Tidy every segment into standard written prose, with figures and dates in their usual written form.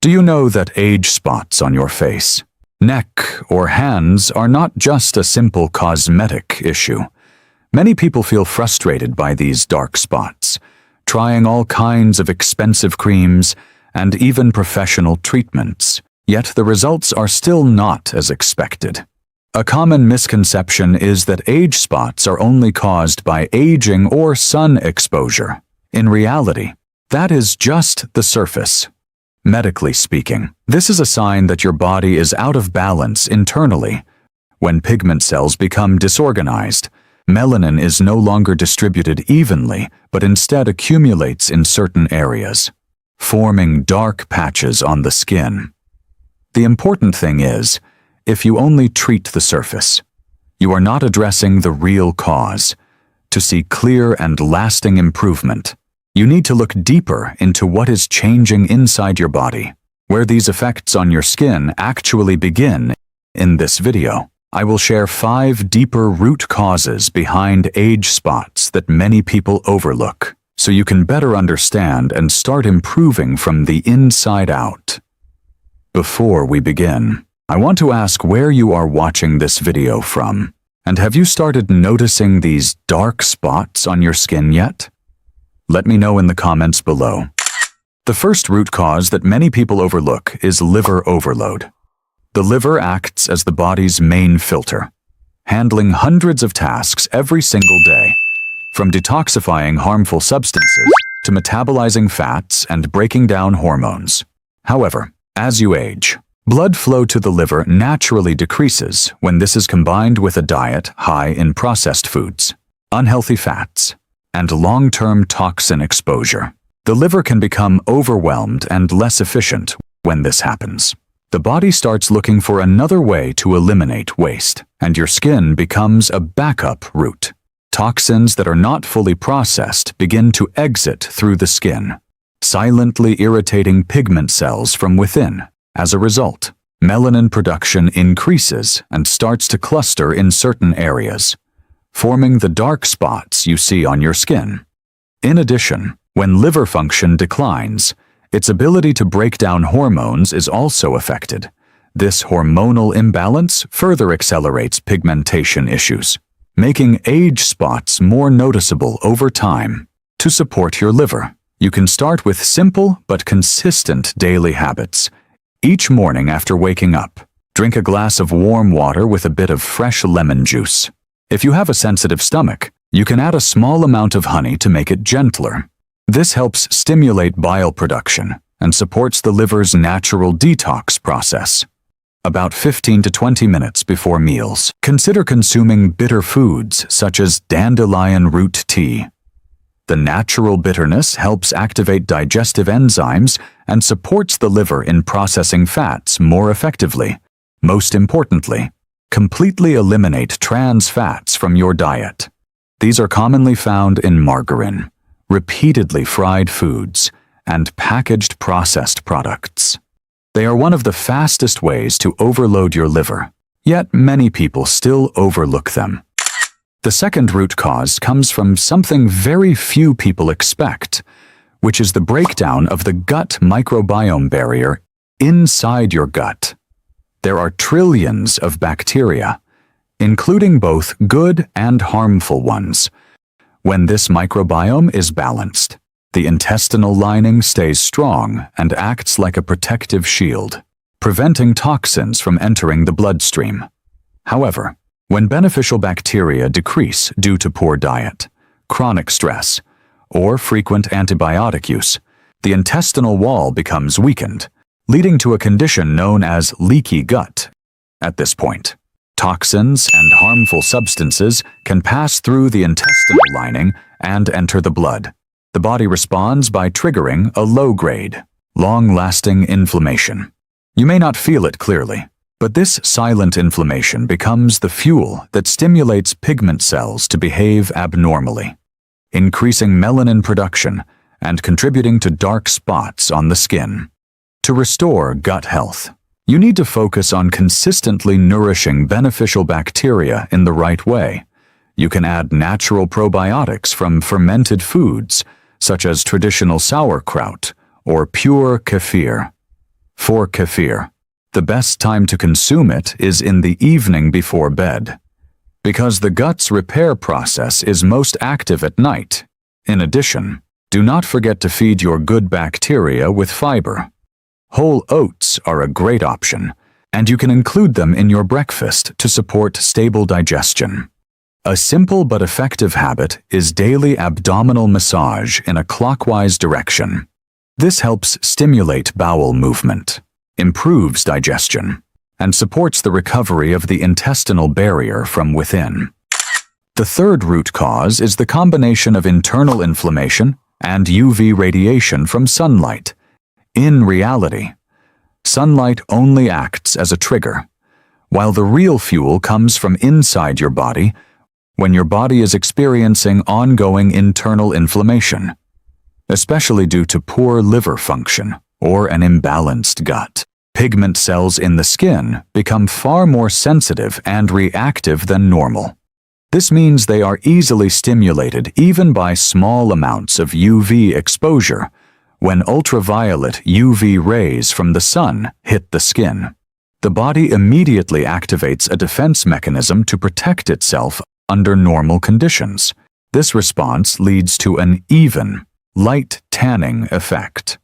Do you know that age spots on your face, neck, or hands are not just a simple cosmetic issue? Many people feel frustrated by these dark spots, trying all kinds of expensive creams and even professional treatments, yet the results are still not as expected. A common misconception is that age spots are only caused by aging or sun exposure. In reality, that is just the surface. Medically speaking, this is a sign that your body is out of balance internally. When pigment cells become disorganized, melanin is no longer distributed evenly, but instead accumulates in certain areas, forming dark patches on the skin. The important thing is, if you only treat the surface, you are not addressing the real cause. To see clear and lasting improvement, you need to look deeper into what is changing inside your body. Where these effects on your skin actually begin, in this video, I will share 5 deeper root causes behind age spots that many people overlook, so you can better understand and start improving from the inside out. Before we begin, I want to ask where you are watching this video from, and have you started noticing these dark spots on your skin yet? Let me know in the comments below. The first root cause that many people overlook is liver overload. The liver acts as the body's main filter, handling hundreds of tasks every single day, from detoxifying harmful substances to metabolizing fats and breaking down hormones. However, as you age, blood flow to the liver naturally decreases when this is combined with a diet high in processed foods, unhealthy fats, and long-term toxin exposure. The liver can become overwhelmed and less efficient when this happens. The body starts looking for another way to eliminate waste, and your skin becomes a backup route. Toxins that are not fully processed begin to exit through the skin, silently irritating pigment cells from within. As a result, melanin production increases and starts to cluster in certain areas, forming the dark spots you see on your skin. In addition, when liver function declines, its ability to break down hormones is also affected. This hormonal imbalance further accelerates pigmentation issues, making age spots more noticeable over time. To support your liver, you can start with simple but consistent daily habits. Each morning after waking up, drink a glass of warm water with a bit of fresh lemon juice. If you have a sensitive stomach, you can add a small amount of honey to make it gentler. This helps stimulate bile production and supports the liver's natural detox process. About 15 to 20 minutes before meals, consider consuming bitter foods such as dandelion root tea. The natural bitterness helps activate digestive enzymes and supports the liver in processing fats more effectively. Most importantly, completely eliminate trans fats from your diet. These are commonly found in margarine, repeatedly fried foods, and packaged processed products. They are one of the fastest ways to overload your liver, yet many people still overlook them. The second root cause comes from something very few people expect, which is the breakdown of the gut microbiome barrier inside your gut. There are trillions of bacteria, including both good and harmful ones. When this microbiome is balanced, the intestinal lining stays strong and acts like a protective shield, preventing toxins from entering the bloodstream. However, when beneficial bacteria decrease due to poor diet, chronic stress, or frequent antibiotic use, the intestinal wall becomes weakened, leading to a condition known as leaky gut. At this point, toxins and harmful substances can pass through the intestinal lining and enter the blood. The body responds by triggering a low-grade, long-lasting inflammation. You may not feel it clearly, but this silent inflammation becomes the fuel that stimulates pigment cells to behave abnormally, increasing melanin production and contributing to dark spots on the skin. To restore gut health, you need to focus on consistently nourishing beneficial bacteria in the right way. You can add natural probiotics from fermented foods, such as traditional sauerkraut or pure kefir. For kefir, the best time to consume it is in the evening before bed, because the gut's repair process is most active at night. In addition, do not forget to feed your good bacteria with fiber. Whole oats are a great option, and you can include them in your breakfast to support stable digestion. A simple but effective habit is daily abdominal massage in a clockwise direction. This helps stimulate bowel movement, improves digestion, and supports the recovery of the intestinal barrier from within. The third root cause is the combination of internal inflammation and UV radiation from sunlight. In reality, sunlight only acts as a trigger, while the real fuel comes from inside your body when your body is experiencing ongoing internal inflammation, especially due to poor liver function or an imbalanced gut. Pigment cells in the skin become far more sensitive and reactive than normal. This means they are easily stimulated even by small amounts of UV exposure when ultraviolet UV rays from the sun hit the skin. The body immediately activates a defense mechanism to protect itself under normal conditions. This response leads to an even, light tanning effect.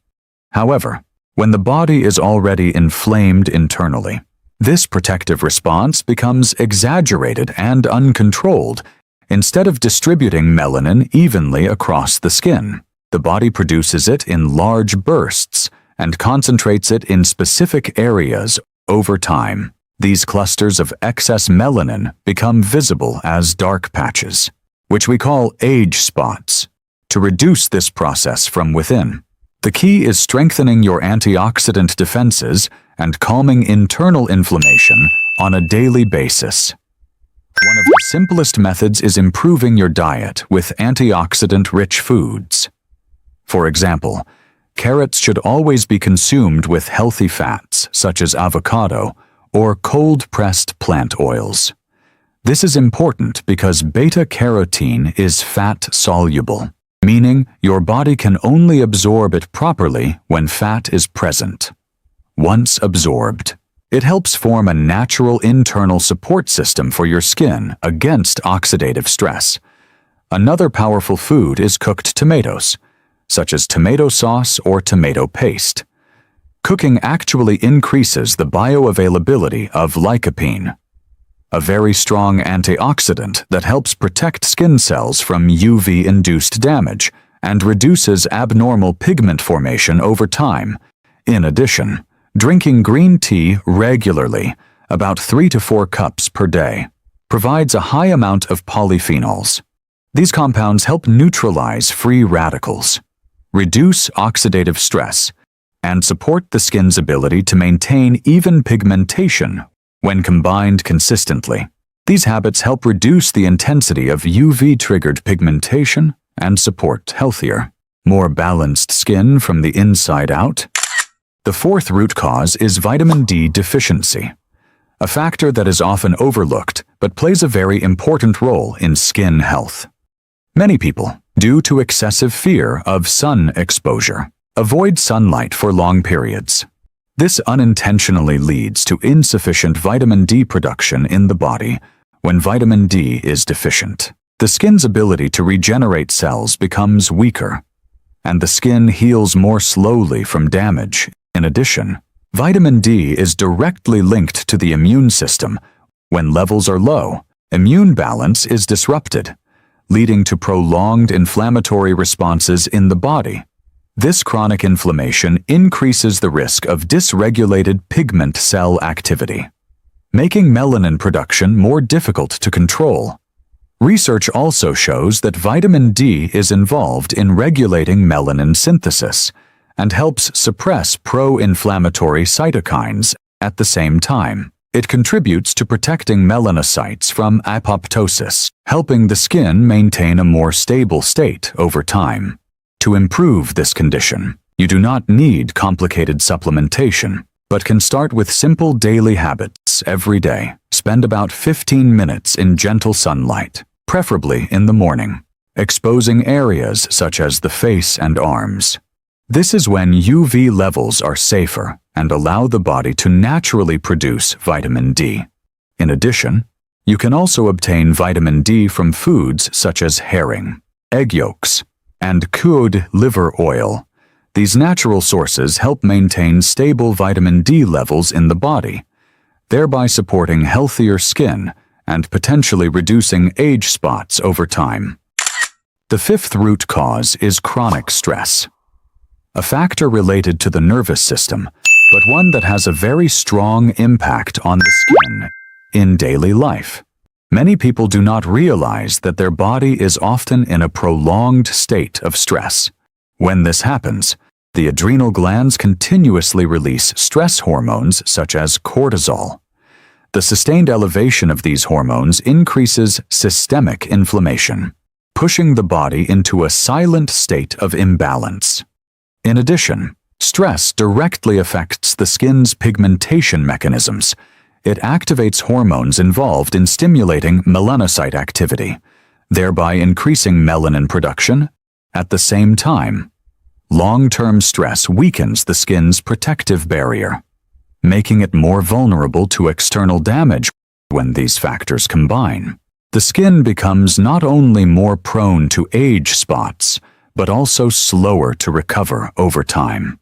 However, when the body is already inflamed internally, this protective response becomes exaggerated and uncontrolled. Instead of distributing melanin evenly across the skin, the body produces it in large bursts and concentrates it in specific areas over time. These clusters of excess melanin become visible as dark patches, which we call age spots, to reduce this process from within. The key is strengthening your antioxidant defenses and calming internal inflammation on a daily basis. One of the simplest methods is improving your diet with antioxidant-rich foods. For example, carrots should always be consumed with healthy fats such as avocado or cold-pressed plant oils. This is important because beta-carotene is fat-soluble, meaning your body can only absorb it properly when fat is present. Once absorbed, it helps form a natural internal support system for your skin against oxidative stress. Another powerful food is cooked tomatoes, such as tomato sauce or tomato paste. Cooking actually increases the bioavailability of lycopene, a very strong antioxidant that helps protect skin cells from UV-induced damage and reduces abnormal pigment formation over time. In addition, drinking green tea regularly, about 3 to 4 cups per day, provides a high amount of polyphenols. These compounds help neutralize free radicals, reduce oxidative stress, and support the skin's ability to maintain even pigmentation when combined consistently. These habits help reduce the intensity of UV-triggered pigmentation and support healthier, more balanced skin from the inside out. The fourth root cause is vitamin D deficiency, a factor that is often overlooked but plays a very important role in skin health. Many people, due to excessive fear of sun exposure, avoid sunlight for long periods. This unintentionally leads to insufficient vitamin D production in the body when vitamin D is deficient. The skin's ability to regenerate cells becomes weaker, and the skin heals more slowly from damage. In addition, vitamin D is directly linked to the immune system. When levels are low, immune balance is disrupted, leading to prolonged inflammatory responses in the body. This chronic inflammation increases the risk of dysregulated pigment cell activity, making melanin production more difficult to control. Research also shows that vitamin D is involved in regulating melanin synthesis and helps suppress pro-inflammatory cytokines. At the same time, it contributes to protecting melanocytes from apoptosis, helping the skin maintain a more stable state over time. To improve this condition, you do not need complicated supplementation, but can start with simple daily habits every day. Spend about 15 minutes in gentle sunlight, preferably in the morning, exposing areas such as the face and arms. This is when UV levels are safer and allow the body to naturally produce vitamin D. In addition, you can also obtain vitamin D from foods such as herring, egg yolks, and cod liver oil. These natural sources help maintain stable vitamin D levels in the body, thereby supporting healthier skin and potentially reducing age spots over time. The fifth root cause is chronic stress, a factor related to the nervous system, but one that has a very strong impact on the skin in daily life. Many people do not realize that their body is often in a prolonged state of stress. When this happens, the adrenal glands continuously release stress hormones such as cortisol. The sustained elevation of these hormones increases systemic inflammation, pushing the body into a silent state of imbalance. In addition, stress directly affects the skin's pigmentation mechanisms. It activates hormones involved in stimulating melanocyte activity, thereby increasing melanin production. At the same time, long-term stress weakens the skin's protective barrier, making it more vulnerable to external damage. When these factors combine, the skin becomes not only more prone to age spots, but also slower to recover over time.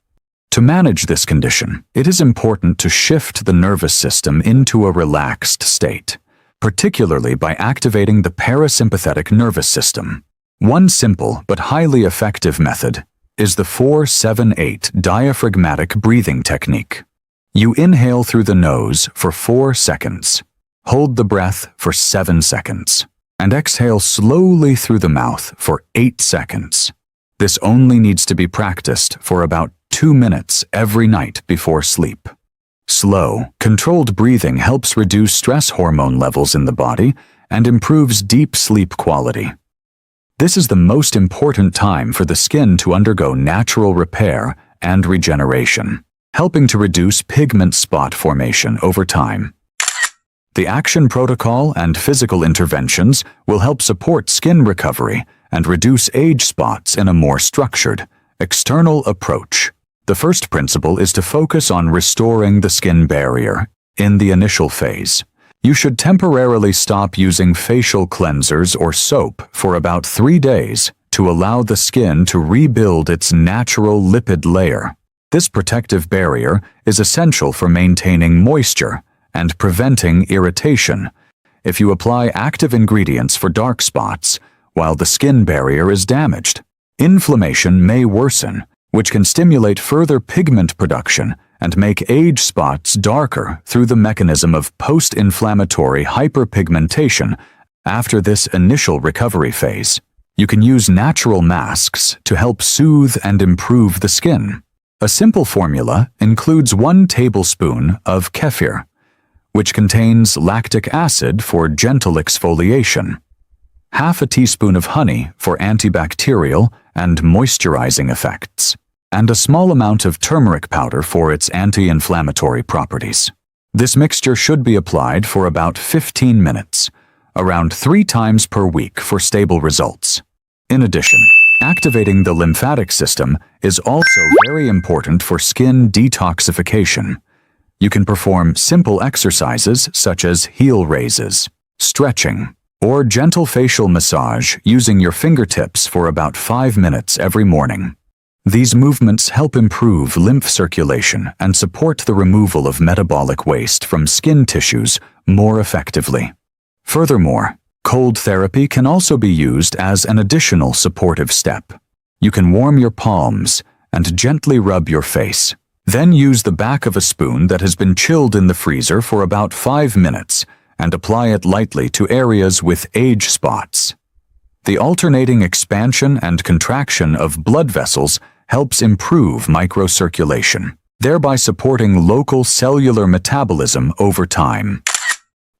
To manage this condition, it is important to shift the nervous system into a relaxed state, particularly by activating the parasympathetic nervous system. One simple but highly effective method is the 4-7-8 diaphragmatic breathing technique. You inhale through the nose for 4 seconds, hold the breath for 7 seconds, and exhale slowly through the mouth for 8 seconds. This only needs to be practiced for about 2 minutes every night before sleep. Slow, controlled breathing helps reduce stress hormone levels in the body and improves deep sleep quality. This is the most important time for the skin to undergo natural repair and regeneration, helping to reduce pigment spot formation over time. The action protocol and physical interventions will help support skin recovery and reduce age spots in a more structured, external approach. The first principle is to focus on restoring the skin barrier. In the initial phase, you should temporarily stop using facial cleansers or soap for about 3 days to allow the skin to rebuild its natural lipid layer. This protective barrier is essential for maintaining moisture and preventing irritation. If you apply active ingredients for dark spots while the skin barrier is damaged, inflammation may worsen, which can stimulate further pigment production and make age spots darker through the mechanism of post-inflammatory hyperpigmentation. After this initial recovery phase, you can use natural masks to help soothe and improve the skin. A simple formula includes 1 tablespoon of kefir, which contains lactic acid for gentle exfoliation, half a teaspoon of honey for antibacterial and moisturizing effects, and a small amount of turmeric powder for its anti-inflammatory properties. This mixture should be applied for about 15 minutes, around 3 times per week for stable results. In addition, activating the lymphatic system is also very important for skin detoxification. You can perform simple exercises such as heel raises, stretching, or gentle facial massage using your fingertips for about 5 minutes every morning. These movements help improve lymph circulation and support the removal of metabolic waste from skin tissues more effectively. Furthermore, cold therapy can also be used as an additional supportive step. You can warm your palms and gently rub your face. Then use the back of a spoon that has been chilled in the freezer for about 5 minutes and apply it lightly to areas with age spots. The alternating expansion and contraction of blood vessels helps improve microcirculation, thereby supporting local cellular metabolism over time.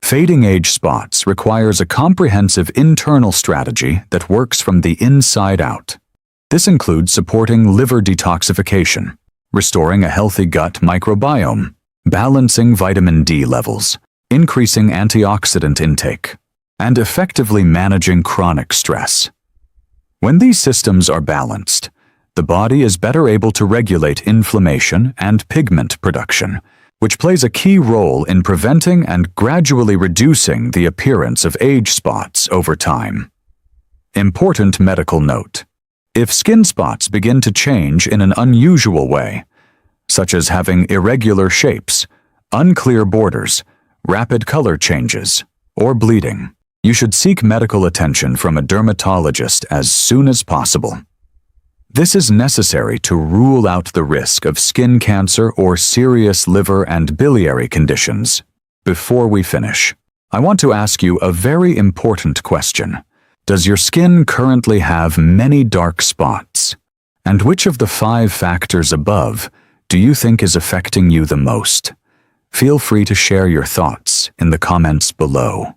Fading age spots requires a comprehensive internal strategy that works from the inside out. This includes supporting liver detoxification, restoring a healthy gut microbiome, balancing vitamin D levels, increasing antioxidant intake, and effectively managing chronic stress. When these systems are balanced, the body is better able to regulate inflammation and pigment production, which plays a key role in preventing and gradually reducing the appearance of age spots over time. Important medical note: if skin spots begin to change in an unusual way, such as having irregular shapes, unclear borders, rapid color changes, or bleeding, you should seek medical attention from a dermatologist as soon as possible. This is necessary to rule out the risk of skin cancer or serious liver and biliary conditions. Before we finish, I want to ask you a very important question. Does your skin currently have many dark spots? And which of the 5 factors above do you think is affecting you the most? Feel free to share your thoughts in the comments below.